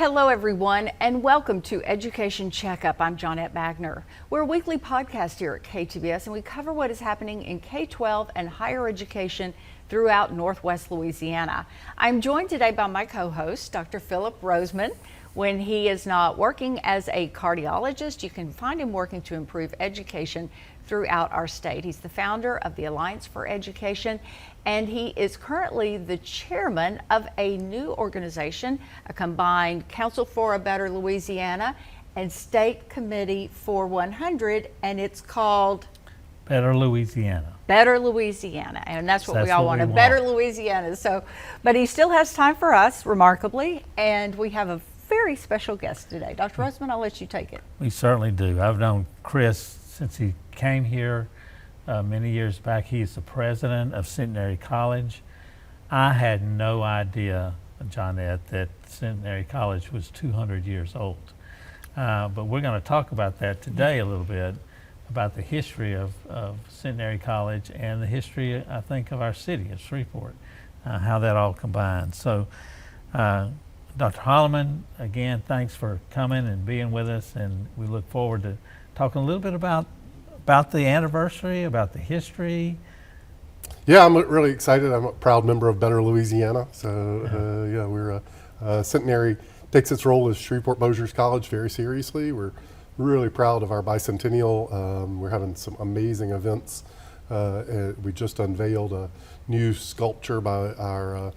Hello, everyone, and welcome to Education Checkup. I'm Johnette Magner. We're a weekly podcast here at KTBS, and we cover what is happening in K-12 and higher education throughout Northwest Louisiana. I'm joined today by my co-host, Dr. Phillip Rozeman. When he is not working as a cardiologist, you can find him working to improve education throughout our state. He's the founder of the Alliance for Education, and he is currently the chairman of a new organization, a combined Council for a Better Louisiana and State Committee for 100, and it's called Better Louisiana. Better Louisiana, and that's what we all want, a better Louisiana. So, but he still has time for us, remarkably, and we have a very special guest today. Dr. Rozeman, I'll let you take it. We certainly do. I've known Chris since he came here many years back. He is the president of Centenary College. I had no idea, Johnette, that Centenary College was 200 years old. But we're going to talk about that today a little bit, about the history of Centenary College and the history, I think, of our city of Shreveport, how that all combines. So, Dr. Holoman, again, thanks for coming and being with us, and we look forward to talking a little bit about the anniversary, about the history. Yeah, I'm really excited. I'm a proud member of Better Louisiana. So, yeah, we're Centenary takes its role as Shreveport-Bossier's College very seriously. We're really proud of our bicentennial. We're having some amazing events. We just unveiled a new sculpture by our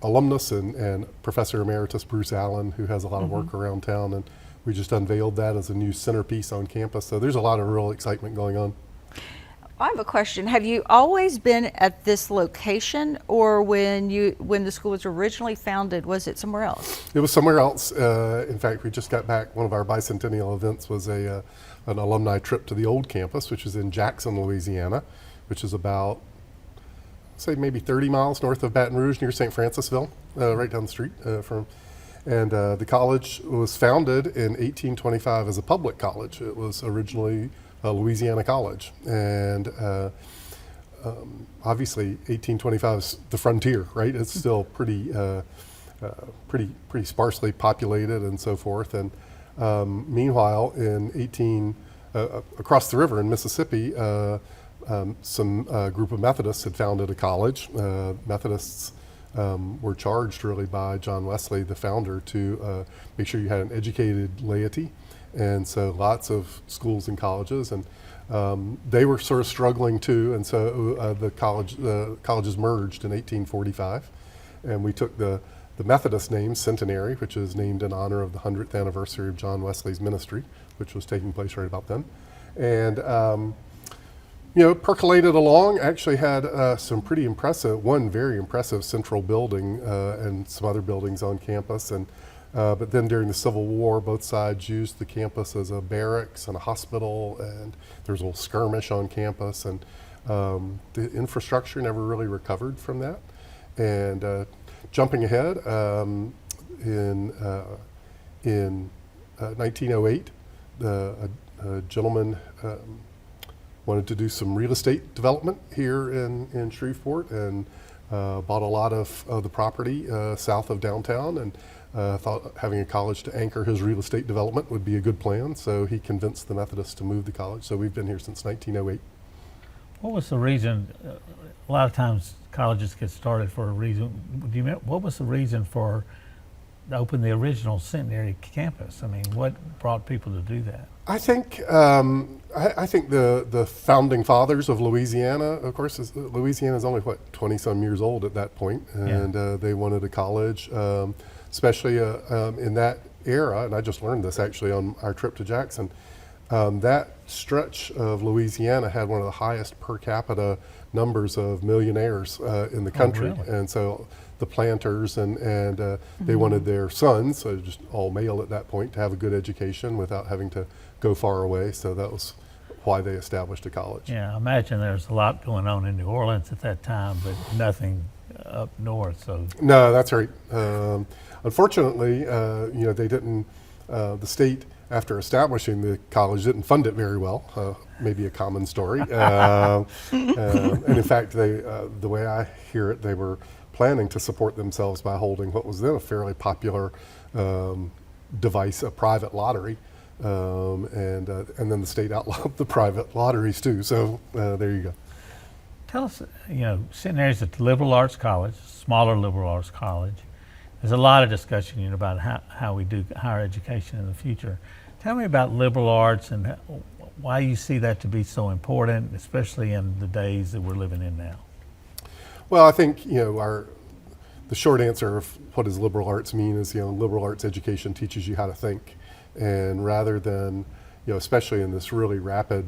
alumnus and Professor Emeritus Bruce Allen, who has a lot of work around town, and we just unveiled that as a new centerpiece on campus. So there's a lot of real excitement going on. I have a question. Have you always been at this location, or when the school was originally founded, was it somewhere else? It was somewhere else. In fact, we just got back. One of our bicentennial events was an alumni trip to the old campus, which is in Jackson, Louisiana, which is about, say, maybe 30 miles north of Baton Rouge, near St. Francisville, right down the street from. And the college was founded in 1825 as a public college. It was originally a Louisiana college, and obviously 1825 is the frontier, right? It's still pretty sparsely populated and so forth. And meanwhile, in across the river in Mississippi, some group of Methodists had founded a college. Methodists were charged really by John Wesley, the founder, to make sure you had an educated laity. And so lots of schools and colleges, and they were sort of struggling too. And so the colleges merged in 1845, and we took the Methodist name Centenary, which is named in honor of the 100th anniversary of John Wesley's ministry, which was taking place right about then. And percolated along, actually had some pretty impressive, one very impressive central building and some other buildings on campus. And but then during the Civil War, both sides used the campus as a barracks and a hospital, and there was a little skirmish on campus, and the infrastructure never really recovered from that. And jumping ahead, in 1908, a gentleman wanted to do some real estate development here in Shreveport, and bought a lot of the property south of downtown, and thought having a college to anchor his real estate development would be a good plan. So he convinced the Methodists to move the college. So we've been here since 1908. What was the reason? A lot of times colleges get started for a reason. What was the reason for open the original Centenary campus? I mean, what brought people to do that? I think I think the founding fathers of Louisiana, of course, Louisiana is only 20-some years old at that point, and they wanted a college, especially in that era. And I just learned this actually on our trip to Jackson. That stretch of Louisiana had one of the highest per capita numbers of millionaires in the country, and so the planters and they wanted their sons, so just all male at that point, to have a good education without having to go far away. So that was why they established a college. Yeah, I imagine there's a lot going on in New Orleans at that time, but nothing up north. So no, that's right. Unfortunately, they didn't. The state, after establishing the college, didn't fund it very well. Maybe a common story. And in fact, the way I hear it, they were planning to support themselves by holding what was then a fairly popular device, a private lottery. And then the state outlawed the private lotteries too. So there you go. Tell us, Centenary is a liberal arts college, smaller liberal arts college. There's a lot of discussion about how we do higher education in the future. Tell me about liberal arts and why you see that to be so important, especially in the days that we're living in now. Well, I think the short answer of what does liberal arts mean is liberal arts education teaches you how to think, and rather than especially in this really rapid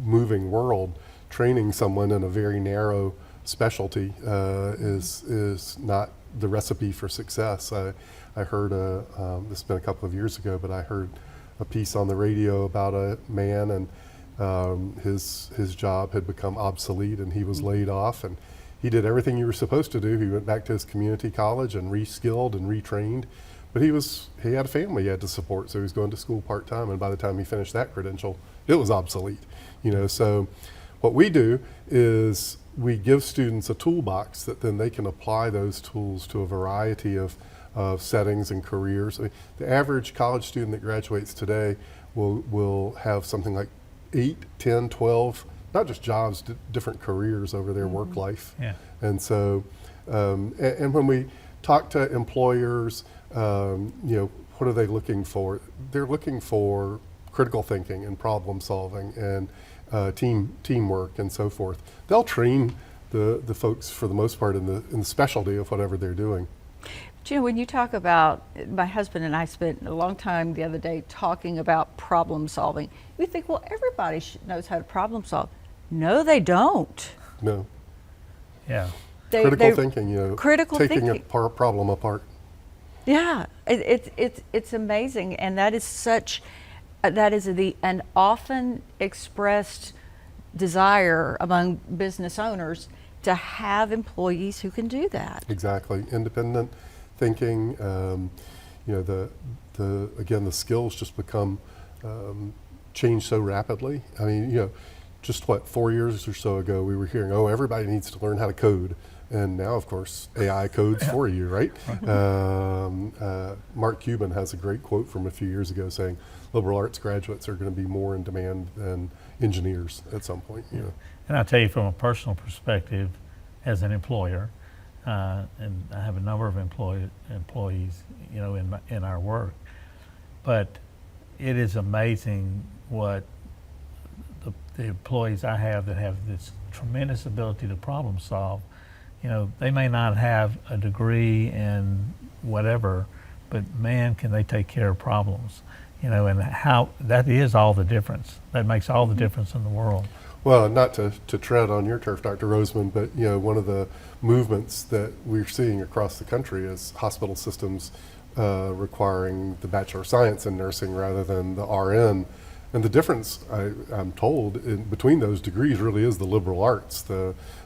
moving world, training someone in a very narrow specialty is not the recipe for success. I heard this has been a couple of years ago, but I heard a piece on the radio about a man, and his job had become obsolete and he was laid off, and he did everything you were supposed to do. He went back to his community college and re-skilled and retrained, but he had a family he had to support, so he was going to school part-time, and by the time he finished that credential, it was obsolete. So what we do is we give students a toolbox that then they can apply those tools to a variety of settings and careers. I mean, the average college student that graduates today will have something like 8, 10, 12, not just jobs, different careers over their work life. Yeah. And so, and when we talk to employers, what are they looking for? They're looking for critical thinking and problem solving and teamwork and so forth. They'll train the folks for the most part in the specialty of whatever they're doing. When you talk about, my husband and I spent a long time the other day talking about problem solving. We think, well, everybody knows how to problem solve. No, they don't. No. Yeah. Critical thinking, critical taking thinking. a problem apart. Yeah, it's amazing, and that is an often expressed desire among business owners to have employees who can do that. Exactly, independent thinking. The skills just become change so rapidly. I mean, just 4 years or so ago, we were hearing, everybody needs to learn how to code. And now, of course, AI codes for you, right? Mark Cuban has a great quote from a few years ago saying, liberal arts graduates are going to be more in demand than engineers at some point. And I'll tell you from a personal perspective, as an employer, and I have a number of employees, in our work, but it is amazing what the employees I have that have this tremendous ability to problem solve. They may not have a degree in whatever, but man, can they take care of problems, and how that is all the difference. That makes all the difference in the world. Well, not to tread on your turf, Dr. Rozeman, but one of the movements that we're seeing across the country is hospital systems requiring the Bachelor of Science in nursing rather than the RN. And the difference, I'm told, between those degrees really is the liberal arts,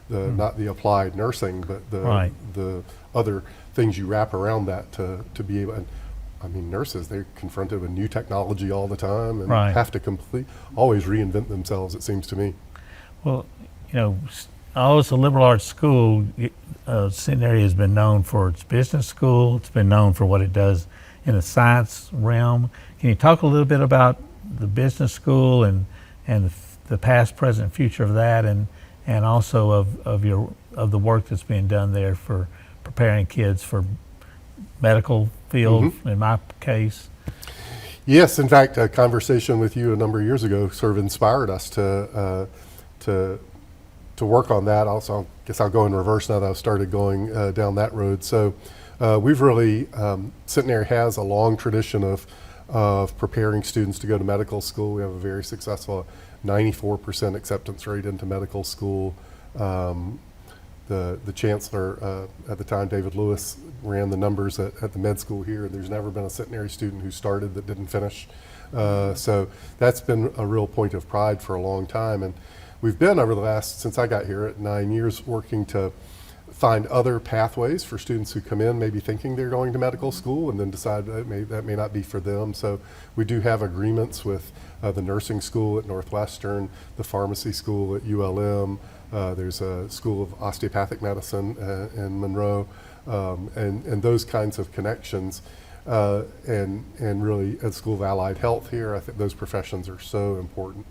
not the applied nursing, but the other things you wrap around that to be able. And, I mean, nurses, they're confronted with new technology all the time and have to always reinvent themselves, it seems to me. Well, although it's a liberal arts school, Centenary has been known for its business school. It's been known for what it does in the science realm. Can you talk a little bit about the business school and the past, present, future of that, and also of the work that's being done there for preparing kids for medical field, in my case? Yes, in fact, a conversation with you a number of years ago sort of inspired us to work on that. Also, I guess I'll go in reverse now that I've started going down that road. So we've really, Centenary has a long tradition of preparing students to go to medical school. We have a very successful 94% acceptance rate into medical school. The chancellor at the time, David Lewis, ran the numbers at the med school here. There's never been a Centenary student who started that didn't finish. So that's been a real point of pride for a long time. And we've been, over the last, since I got here at 9 years, working to find other pathways for students who come in maybe thinking they're going to medical school and then decide that may not be for them. So we do have agreements with the nursing school at Northwestern, the pharmacy school at ULM, There's a School of Osteopathic Medicine in Monroe, and those kinds of connections. And really at School of Allied Health here, I think those professions are so important.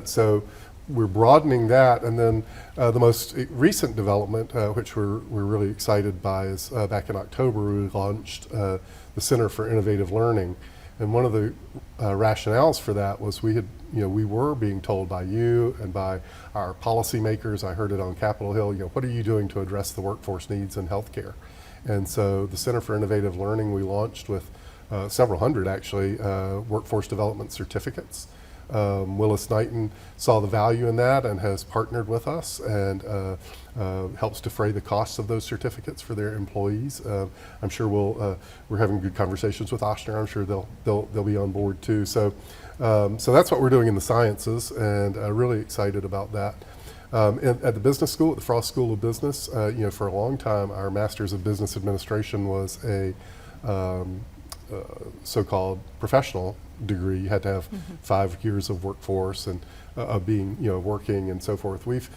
So we're broadening that, and then the most recent development, which we're really excited by, is back in October we launched the Center for Innovative Learning, and one of the rationales for that was we were being told by you and by our policymakers. I heard it on Capitol Hill. What are you doing to address the workforce needs in healthcare? And so the Center for Innovative Learning we launched with several hundred actually workforce development certificates. Willis Knighton saw the value in that and has partnered with us and helps defray the costs of those certificates for their employees. I'm sure we're having good conversations with Ochsner. I'm sure they'll be on board too. So that's what we're doing in the sciences, and really excited about that. At the business school, at the Frost School of Business, for a long time, our Master's of Business Administration was a so-called professional degree. You had to have 5 years of workforce and of being, working and so forth. We've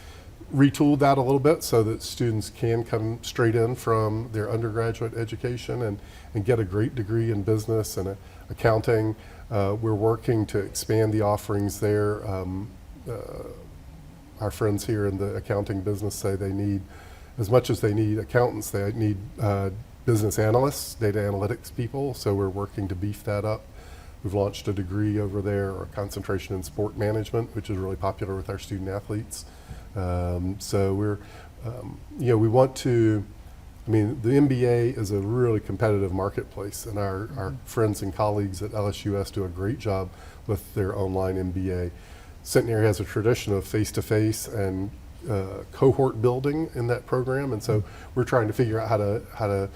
retooled that a little bit so that students can come straight in from their undergraduate education and get a great degree in business and accounting. We're working to expand the offerings there. Our friends here in the accounting business say they need, as much as they need accountants, they need business analysts, data analytics people, so we're working to beef that up. We've launched a degree over there, or a concentration in sport management, which is really popular with our student athletes. So we're, we want to, the MBA is a really competitive marketplace, and our friends and colleagues at LSUS do a great job with their online MBA. Centenary has a tradition of face-to-face and cohort building in that program, and so we're trying to figure out how to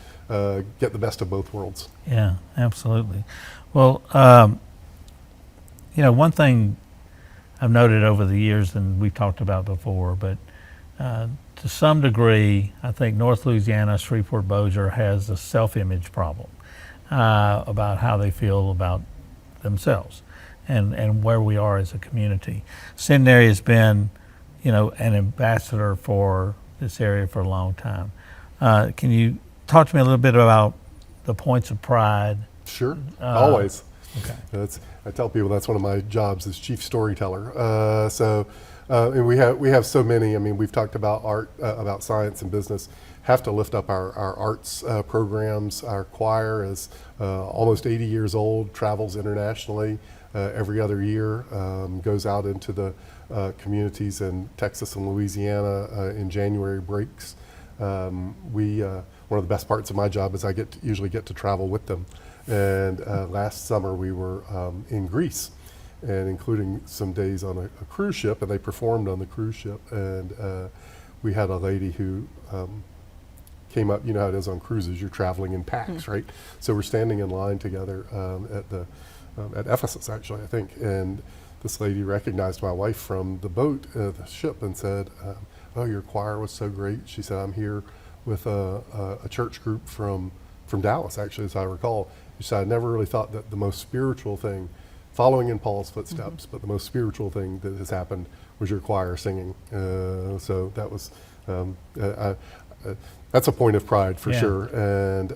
get the best of both worlds. Yeah, absolutely. Well, one thing I've noted over the years, and we've talked about before, but to some degree, I think North Louisiana, Shreveport-Bossier has a self-image problem about how they feel about themselves and where we are as a community. Centenary has been, an ambassador for this area for a long time. Can you talk to me a little bit about the points of pride? Sure, always. Okay. I tell people that's one of my jobs as chief storyteller. And we have so many. We've talked about art, about science and business. Have to lift up our arts programs. Our choir is almost 80 years old, travels internationally every other year, goes out into the communities in Texas and Louisiana in January breaks. One of the best parts of my job is I usually get to travel with them. And last summer we were in Greece, and including some days on a cruise ship, and they performed on the cruise ship. And we had a lady who came up. You know how it is on cruises, you're traveling in packs, right? So we're standing in line together at Ephesus, actually, I think. And this lady recognized my wife from the boat, the ship, and said, "Oh, your choir was so great." She said, "I'm here with a church group from Dallas, actually, as I recall." She said, "I never really thought that the most spiritual thing, following in Paul's footsteps, but the most spiritual thing that has happened was your choir singing." So that was, that's a point of pride for sure. And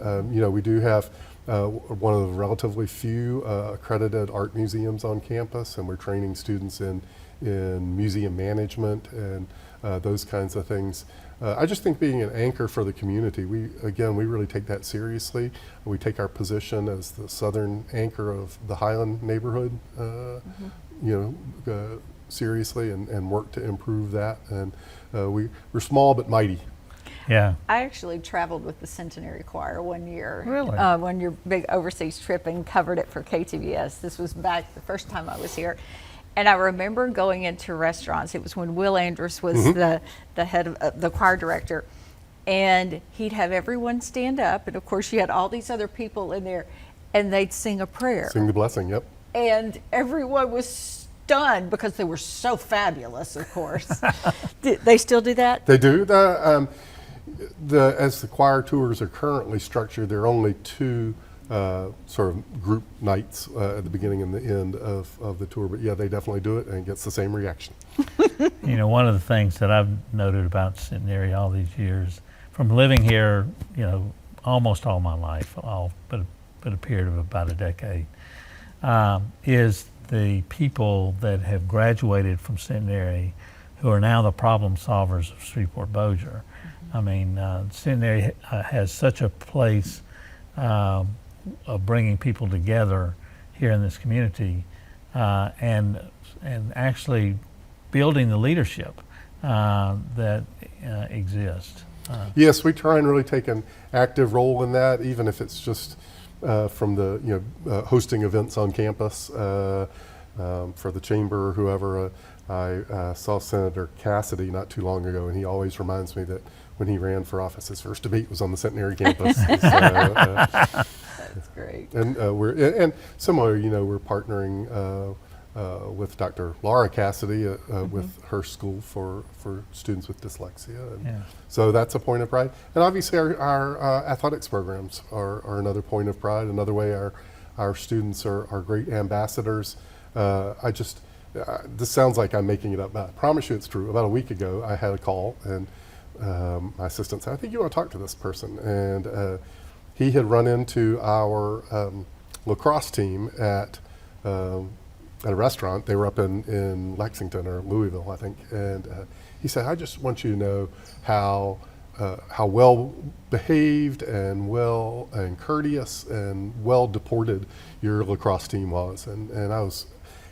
we do have one of the relatively few accredited art museums on campus, and we're training students in museum management and those kinds of things. I just think being an anchor for the community, we really take that seriously. We take our position as the southern anchor of the Highland neighborhood, seriously, and work to improve that. And we're small but mighty. Yeah. I actually traveled with the Centenary Choir one year. Really? On your big overseas trip, and covered it for KTVS. This was back the first time I was here. And I remember going into restaurants. It was when Will Andrews was the head of the choir director. And he'd have everyone stand up. And of course, you had all these other people in there, and they'd sing a prayer. Sing the blessing, yep. And everyone was stunned because they were so fabulous, of course. They still do that? They do. As the choir tours are currently structured, there are only two sort of group nights at the beginning and the end of the tour. But yeah, they definitely do it, and it gets the same reaction. You know, one of the things that I've noted about Centenary all these years, from living here, you know, almost all my life, but a period of about a decade, is the people that have graduated from Centenary who are now the problem solvers of Shreveport-Bossier. I mean, Centenary has such a place of bringing people together here in this community, and actually building the leadership that exists. Yes, we try and really take an active role in that, even if it's just from the hosting events on campus for the chamber or whoever. I saw Senator Cassidy not too long ago, and he always reminds me that when he ran for office, his first debate was on the Centenary campus. That's great. And and similar, we're partnering with Dr. Laura Cassidy with her school for students with dyslexia. And so that's a point of pride. And obviously our athletics programs are another point of pride, another way our students are great ambassadors. This sounds like I'm making it up, but I promise you it's true. About a week ago, I had a call, and my assistant said, I think you want to talk to this person. And he had run into our lacrosse team at a restaurant. They were up in Lexington or Louisville, I think. And he said, I just want you to know how well behaved and courteous and well deported your lacrosse team was. And I was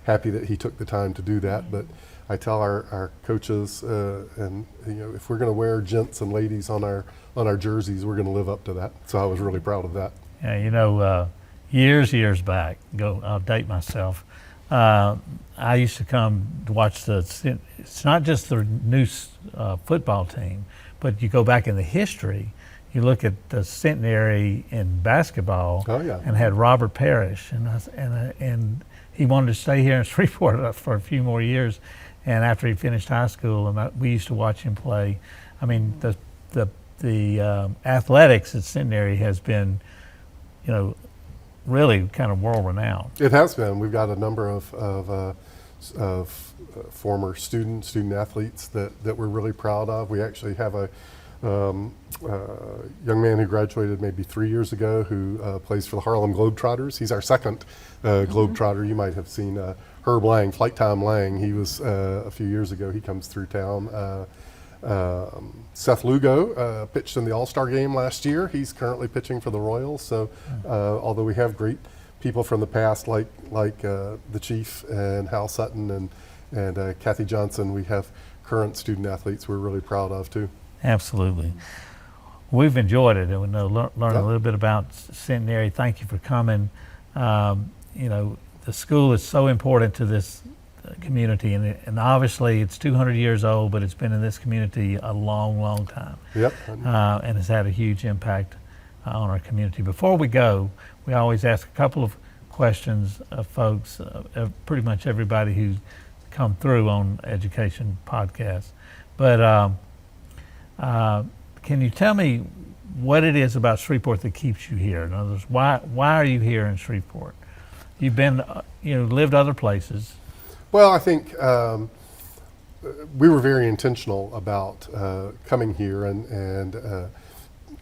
happy that he took the time to do that. But I tell our coaches, and if we're going to wear gents and ladies on our jerseys, we're going to live up to that. So I was really proud of that. Yeah, years back, I'll date myself. I used to come to watch it's not just the new football team, but you go back in the history, you look at the Centenary in basketball. Oh, yeah. And had Robert Parrish, and he wanted to stay here in Shreveport for a few more years. And after he finished high school, and we used to watch him play. I mean, the athletics at Centenary has been, really kind of world renowned. It has been. We've got a number of former student athletes that we're really proud of. We actually have a young man who graduated maybe 3 years ago who plays for the Harlem Globetrotters. He's our second Globetrotter. You might have seen Herb Lang, Flight Time Lang. He was a few years ago. He comes through town. Seth Lugo pitched in the All-Star game last year. He's currently pitching for the Royals. So although we have great people from the past like the Chief and Hal Sutton and Kathy Johnson, we have current student athletes we're really proud of too. Absolutely. We've enjoyed it, and we learned a little bit about Centenary. Thank you for coming. The school is so important to this community, and obviously it's 200 years old, but it's been in this community a long time. Yep. And has had a huge impact on our community. Before we go, we always ask a couple of questions of folks, pretty much everybody who's come through on Education Podcast. But can you tell me what it is about Shreveport that keeps you here? In other words, why are you here in Shreveport? You've been, lived other places. Well, I think we were very intentional about coming here, and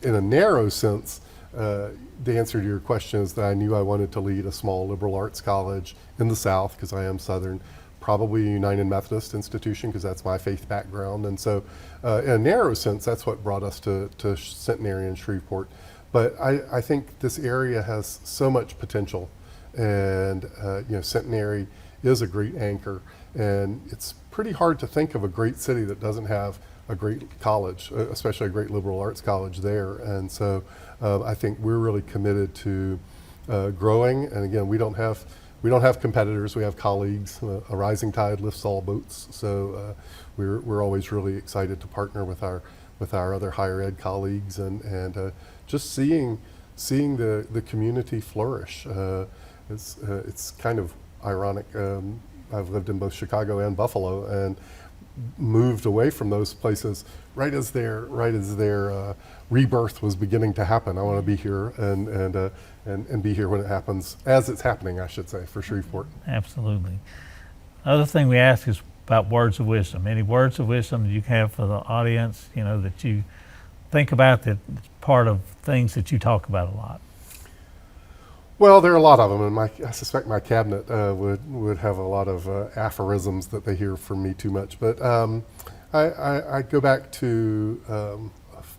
in a narrow sense, the answer to your question is that I knew I wanted to lead a small liberal arts college in the South, because I am Southern, probably a United Methodist institution, because that's my faith background. And so in a narrow sense, that's what brought us to Centenary and Shreveport. But I think this area has so much potential, and Centenary is a great anchor, and it's pretty hard to think of a great city that doesn't have a great college, especially a great liberal arts college there. And so I think we're really committed to growing. And again, we don't have competitors, we have colleagues. A rising tide lifts all boats. So we're always really excited to partner with our other higher ed colleagues, and just seeing the community flourish. It's kind of ironic. I've lived in both Chicago and Buffalo, and moved away from those places right as their rebirth was beginning to happen. I want to be here and be here when it happens, as it's happening, I should say, for Shreveport. Absolutely. Other thing we ask is, about words of wisdom. Any words of wisdom that you have for the audience, that you think about, that it's part of things that you talk about a lot? Well, there are a lot of them, and I suspect my cabinet would have a lot of aphorisms that they hear from me too much. But I go back to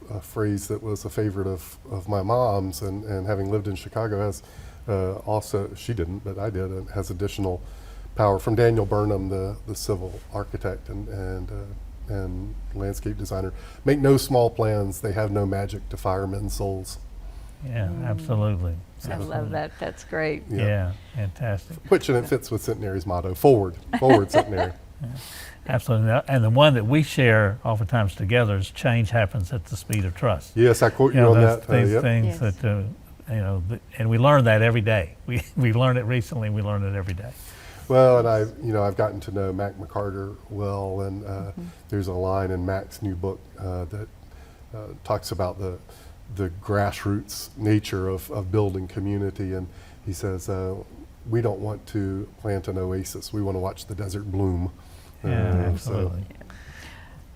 a phrase that was a favorite of my mom's, and having lived in Chicago has also, she didn't, but I did, and has additional power from Daniel Burnham, the civil architect and landscape designer. Make no small plans, they have no magic to fire men's souls. Yeah, absolutely. I love that. That's great. Yeah, fantastic. Which, and it fits with Centenary's motto, forward Centenary. Yeah, absolutely. And the one that we share oftentimes together is change happens at the speed of trust. Yes, I quote you on that. These Yep. things Yes. that, and we learn that every day. We learn it recently, we learn it every day. Well, and I've gotten to know Mac McCarter well, and there's a line in Mac's new book that talks about the grassroots nature of building community, and he says we don't want to plant an oasis, we want to watch the desert bloom. Yeah, absolutely.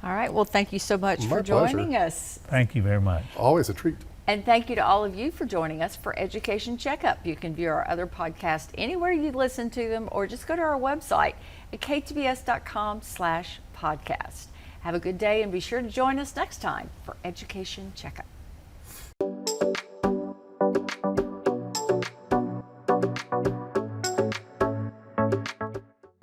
All right. Well, thank you so much My for pleasure. joining us. Thank you very much. Always a treat. And thank you to all of you for joining us for Education Checkup. You can view our other podcasts anywhere you listen to them, or just go to our website at ktbs.com/podcast. Have a good day, and be sure to join us next time for Education Checkup.